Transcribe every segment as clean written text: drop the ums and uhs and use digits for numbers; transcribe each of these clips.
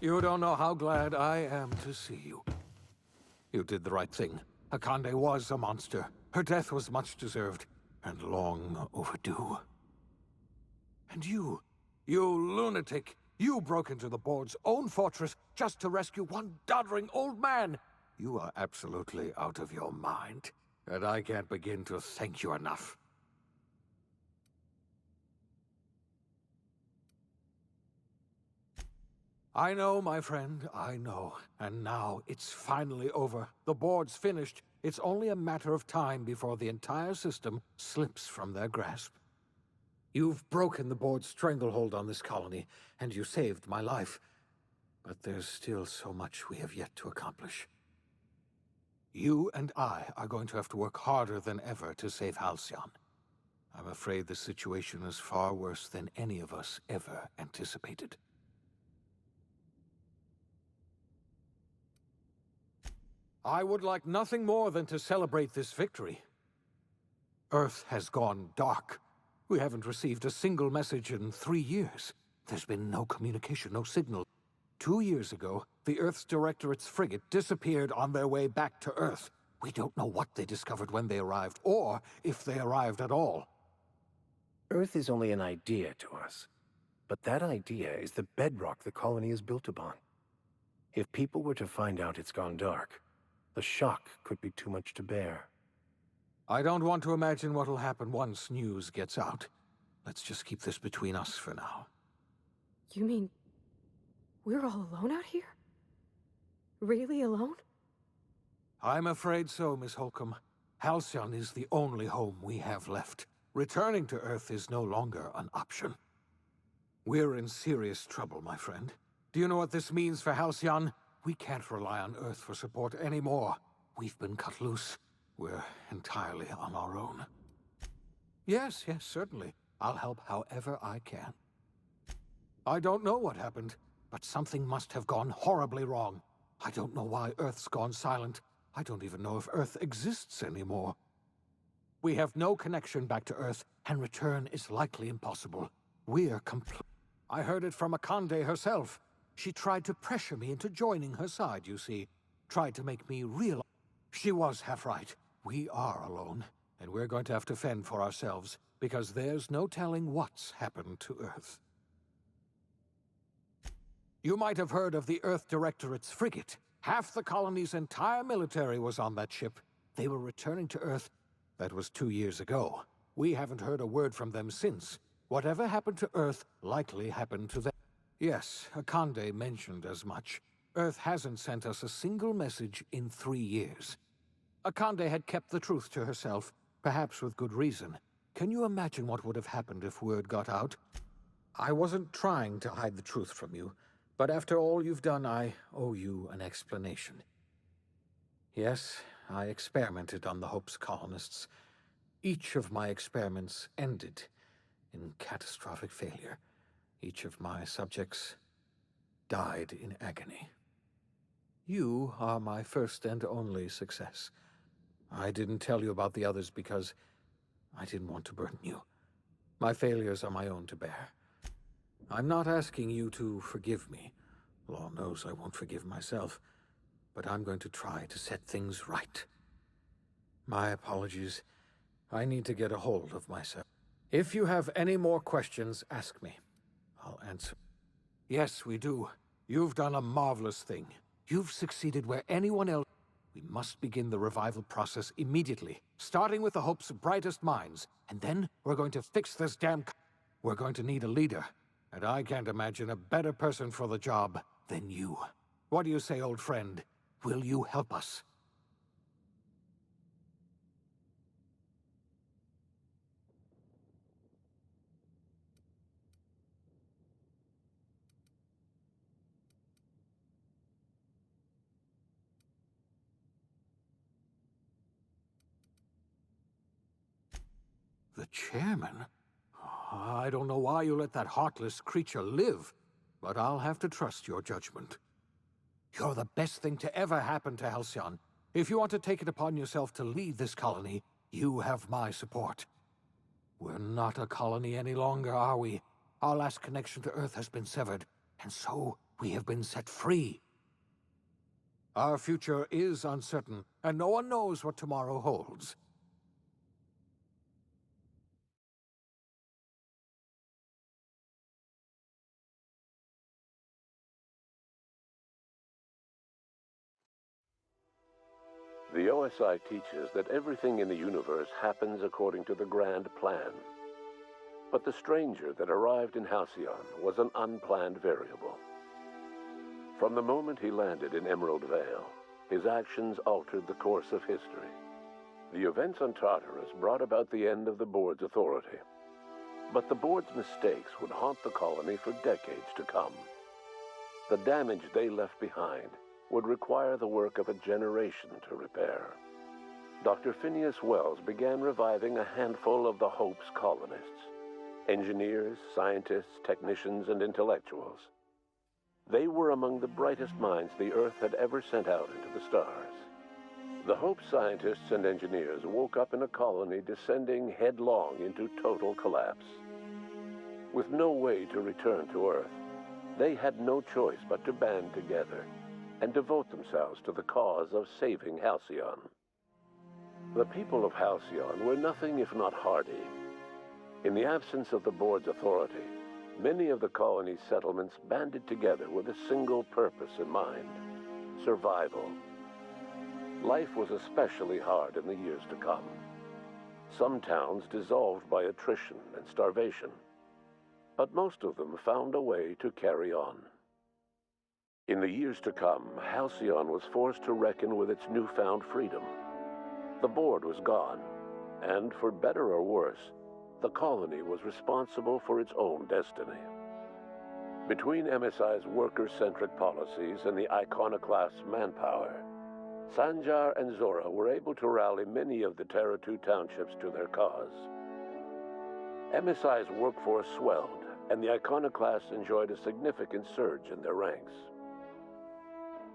You don't know how glad I am to see you. You did the right thing. Akande was a monster. Her death was much deserved, and long overdue. And you lunatic, you broke into the board's own fortress just to rescue one doddering old man. You are absolutely out of your mind, and I can't begin to thank you enough. I know, my friend, I know. And now it's finally over. The board's finished. It's only a matter of time before the entire system slips from their grasp. You've broken the board's stranglehold on this colony, and you saved my life. But there's still so much we have yet to accomplish. You and I are going to have to work harder than ever to save Halcyon. I'm afraid the situation is far worse than any of us ever anticipated. I would like nothing more than to celebrate this victory. Earth has gone dark. We haven't received a single message in 3 years. There's been no communication, no signal. 2 years ago, the Earth's Directorate's frigate disappeared on their way back to Earth. We don't know what they discovered when they arrived, or if they arrived at all. Earth is only an idea to us. But that idea is the bedrock the colony is built upon. If people were to find out it's gone dark, the shock could be too much to bear. I don't want to imagine what'll happen once news gets out. Let's just keep this between us for now. You mean we're all alone out here? Really alone? I'm afraid so, Miss Holcomb. Halcyon is the only home we have left. Returning to Earth is no longer an option. We're in serious trouble, my friend. Do you know what this means for Halcyon? We can't rely on Earth for support anymore. We've been cut loose. We're entirely on our own. Yes, certainly. I'll help however I can. I don't know what happened, but something must have gone horribly wrong. I don't know why Earth's gone silent. I don't even know if Earth exists anymore. We have no connection back to Earth, and return is likely impossible. We're I heard it from Akande herself. She tried to pressure me into joining her side, you see. Tried to make me realize. She was half right. We are alone, and we're going to have to fend for ourselves, because there's no telling what's happened to Earth. You might have heard of the Earth Directorate's frigate. Half the colony's entire military was on that ship. They were returning to Earth. That was 2 years ago. We haven't heard a word from them since. Whatever happened to Earth likely happened to them. Yes, Akande mentioned as much. Earth hasn't sent us a single message in 3 years. Akande had kept the truth to herself, perhaps with good reason. Can you imagine what would have happened if word got out? I wasn't trying to hide the truth from you, but after all you've done, I owe you an explanation. Yes, I experimented on the Hope's colonists. Each of my experiments ended in catastrophic failure. Each of my subjects died in agony. You are my first and only success. I didn't tell you about the others because I didn't want to burden you. My failures are my own to bear. I'm not asking you to forgive me. Law knows I won't forgive myself. But I'm going to try to set things right. My apologies. I need to get a hold of myself. If you have any more questions, ask me. I'll answer. Yes, we do. You've done a marvelous thing. You've succeeded where anyone else... We must begin the revival process immediately, starting with the Hope's brightest minds. And then we're going to fix this damn... We're going to need a leader. And I can't imagine a better person for the job than you. What do you say, old friend? Will you help us? The chairman? I don't know why you let that heartless creature live, but I'll have to trust your judgment. You're the best thing to ever happen to Halcyon. If you want to take it upon yourself to lead this colony, you have my support. We're not a colony any longer, are we? Our last connection to Earth has been severed, and so We have been set free. Our future is uncertain, and no one knows what tomorrow holds. The OSI teaches that everything in the universe happens according to the grand plan. But the stranger that arrived in Halcyon was an unplanned variable. From the moment he landed in Emerald Vale, his actions altered the course of history. The events on Tartarus brought about the end of the board's authority. But the board's mistakes would haunt the colony for decades to come. The damage they left behind would require the work of a generation to repair. Dr. Phineas Wells began reviving a handful of the Hope's colonists: engineers, scientists, technicians, and intellectuals. They were among the brightest minds the Earth had ever sent out into the stars. The Hope scientists and engineers woke up in a colony descending headlong into total collapse. With no way to return to Earth, they had no choice but to band together and devote themselves to the cause of saving Halcyon. The people of Halcyon were nothing if not hardy. In the absence of the board's authority, many of the colony's settlements banded together with a single purpose in mind: survival. Life was especially hard in the years to come. Some towns dissolved by attrition and starvation, but most of them found a way to carry on. In the years to come, Halcyon was forced to reckon with its newfound freedom. The board was gone, and for better or worse, the colony was responsible for its own destiny. Between MSI's worker-centric policies and the iconoclast's manpower, Sanjar and Zora were able to rally many of the Terra 2 townships to their cause. MSI's workforce swelled, and the iconoclasts enjoyed a significant surge in their ranks.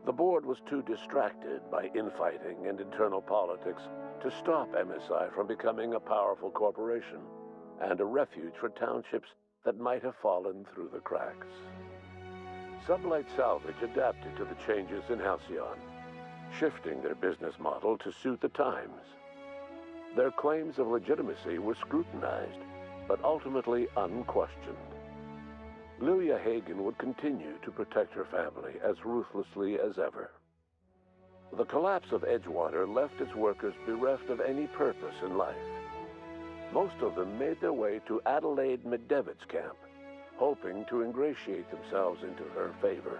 The board was too distracted by infighting and internal politics to stop MSI from becoming a powerful corporation and a refuge for townships that might have fallen through the cracks. Sublight Salvage adapted to the changes in Halcyon, shifting their business model to suit the times. Their claims of legitimacy were scrutinized, but ultimately unquestioned. Lilia Hagen would continue to protect her family as ruthlessly as ever. The collapse of Edgewater left its workers bereft of any purpose in life. Most of them made their way to Adelaide McDevitt's camp, hoping to ingratiate themselves into her favor.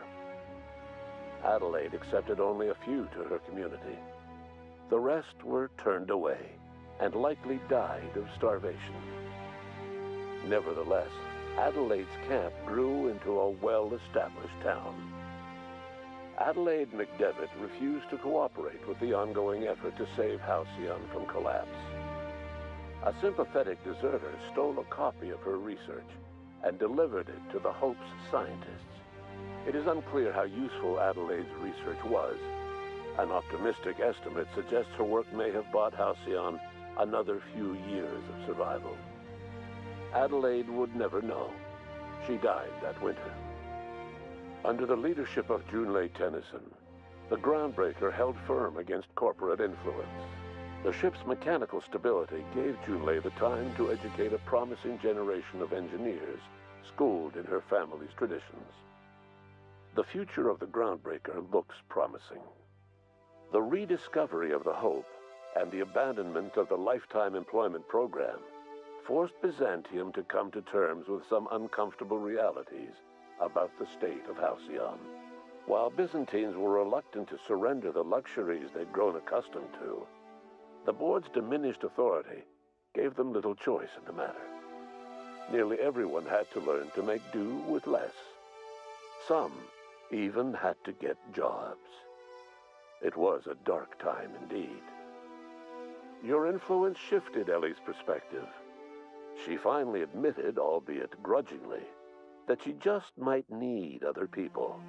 Adelaide accepted only a few to her community. The rest were turned away and likely died of starvation. Nevertheless, Adelaide's camp grew into a well-established town. Adelaide McDevitt refused to cooperate with the ongoing effort to save Halcyon from collapse. A sympathetic deserter stole a copy of her research and delivered it to the Hope's scientists. It is unclear how useful Adelaide's research was. An optimistic estimate suggests her work may have bought Halcyon another few years of survival. Adelaide would never know. She died that winter. Under the leadership of Junlei Tennyson, the Groundbreaker held firm against corporate influence. The ship's mechanical stability gave Junlei the time to educate a promising generation of engineers schooled in her family's traditions. The future of the Groundbreaker looks promising. The rediscovery of the Hope and the abandonment of the lifetime employment program forced Byzantium to come to terms with some uncomfortable realities about the state of Halcyon. While Byzantines were reluctant to surrender the luxuries they'd grown accustomed to, the board's diminished authority gave them little choice in the matter. Nearly everyone had to learn to make do with less. Some even had to get jobs. It was a dark time indeed. Your influence shifted Ellie's perspective. She finally admitted, albeit grudgingly, that she just might need other people.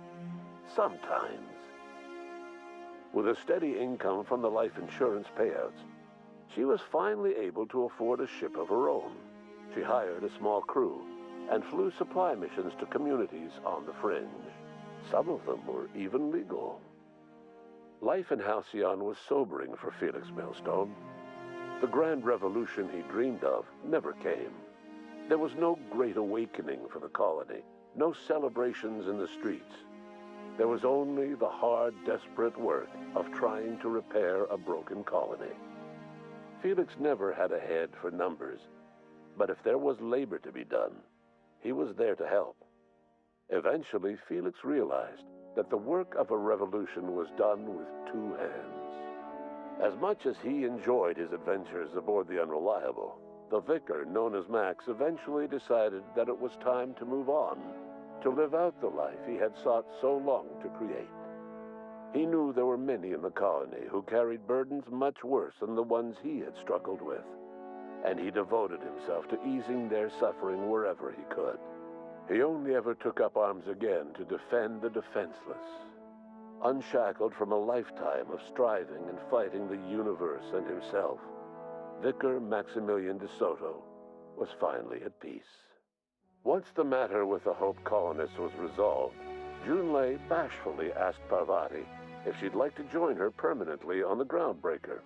Sometimes. With a steady income from the life insurance payouts, she was finally able to afford a ship of her own. She hired a small crew and flew supply missions to communities on the fringe. Some of them were even legal. Life in Halcyon was sobering for Felix Millstone. The grand revolution he dreamed of never came. There was no great awakening for the colony, no celebrations in the streets. There was only the hard, desperate work of trying to repair a broken colony. Felix never had a head for numbers, but if there was labor to be done, he was there to help. Eventually, Felix realized that the work of a revolution was done with two hands. As much as he enjoyed his adventures aboard the Unreliable, the vicar, known as Max, eventually decided that it was time to move on, to live out the life he had sought so long to create. He knew there were many in the colony who carried burdens much worse than the ones he had struggled with, and he devoted himself to easing their suffering wherever he could. He only ever took up arms again to defend the defenseless. Unshackled from a lifetime of striving and fighting the universe and himself, Vicar Maximilian de Soto was finally at peace. Once the matter with the Hope colonists was resolved, Junlei bashfully asked Parvati if she'd like to join her permanently on the Groundbreaker,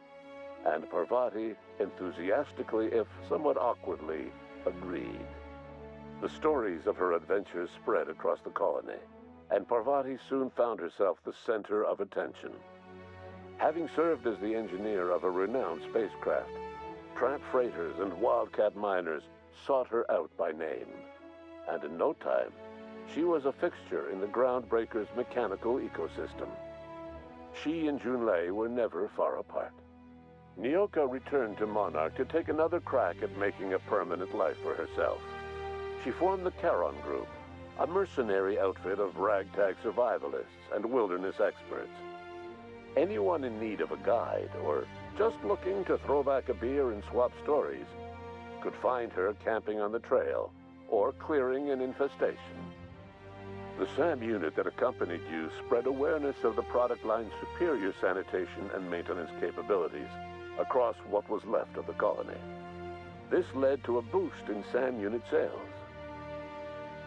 and Parvati enthusiastically, if somewhat awkwardly, agreed. The stories of her adventures spread across the colony, and Parvati soon found herself the center of attention. Having served as the engineer of a renowned spacecraft, tramp freighters and wildcat miners sought her out by name, and in no time, she was a fixture in the Groundbreaker's mechanical ecosystem. She and Junlei were never far apart. Nyoka returned to Monarch to take another crack at making a permanent life for herself. She formed the Charon Group, a mercenary outfit of ragtag survivalists and wilderness experts. Anyone in need of a guide or just looking to throw back a beer and swap stories could find her camping on the trail or clearing an infestation. The SAM unit that accompanied you spread awareness of the product line's superior sanitation and maintenance capabilities across what was left of the colony. This led to a boost in SAM unit sales.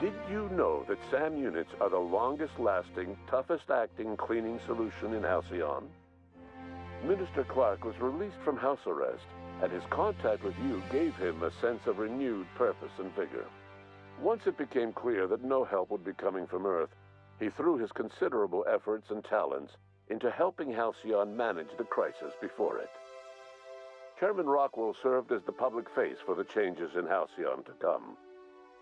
Did you know that SAM units are the longest-lasting, toughest-acting cleaning solution in Halcyon? Minister Clark was released from house arrest, and his contact with you gave him a sense of renewed purpose and vigor. Once it became clear that no help would be coming from Earth, he threw his considerable efforts and talents into helping Halcyon manage the crisis before it. Chairman Rockwell served as the public face for the changes in Halcyon to come.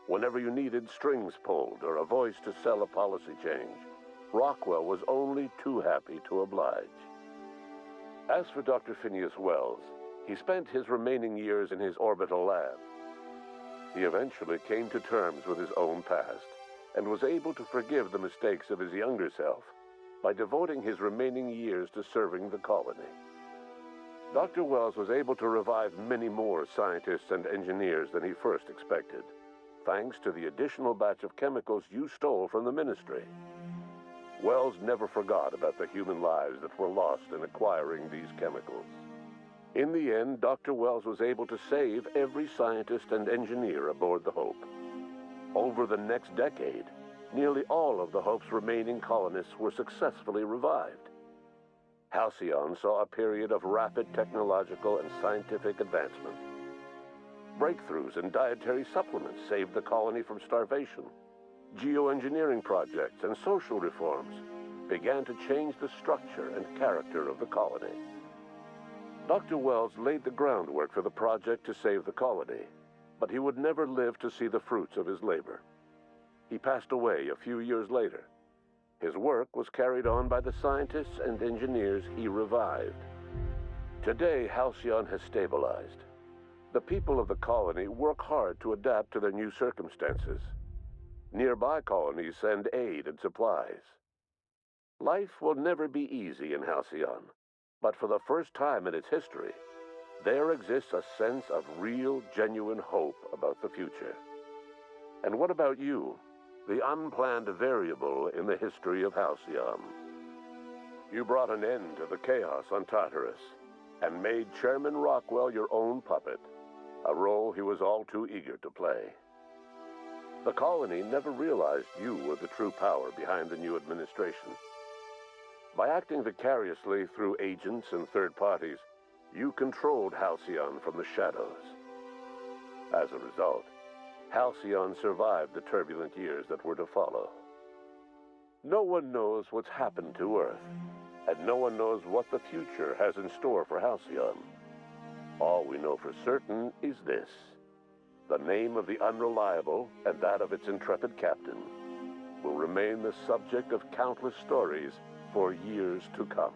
Whenever you needed strings pulled or a voice to sell a policy change, Rockwell was only too happy to oblige. As for Dr. Phineas Wells, he spent his remaining years in his orbital lab. He eventually came to terms with his own past and was able to forgive the mistakes of his younger self by devoting his remaining years to serving the colony. Dr. Wells was able to revive many more scientists and engineers than he first expected, thanks to the additional batch of chemicals you stole from the ministry. Wells never forgot about the human lives that were lost in acquiring these chemicals. In the end, Dr. Wells was able to save every scientist and engineer aboard the Hope. Over the next decade, nearly all of the Hope's remaining colonists were successfully revived. Halcyon saw a period of rapid technological and scientific advancement. Breakthroughs in dietary supplements saved the colony from starvation. Geoengineering projects and social reforms began to change the structure and character of the colony. Dr. Wells laid the groundwork for the project to save the colony, but he would never live to see the fruits of his labor. He passed away a few years later. His work was carried on by the scientists and engineers he revived. Today, Halcyon has stabilized. The people of the colony work hard to adapt to their new circumstances. Nearby colonies send aid and supplies. Life will never be easy in Halcyon, but for the first time in its history, there exists a sense of real, genuine hope about the future. And what about you, the unplanned variable in the history of Halcyon? You brought an end to the chaos on Tartarus and made Chairman Rockwell your own puppet, a role he was all too eager to play. The colony never realized you were the true power behind the new administration. By acting vicariously through agents and third parties, you controlled Halcyon from the shadows. As a result, Halcyon survived the turbulent years that were to follow. No one knows what's happened to Earth, and no one knows what the future has in store for Halcyon. All we know for certain is this: the name of the Unreliable and that of its intrepid captain will remain the subject of countless stories for years to come.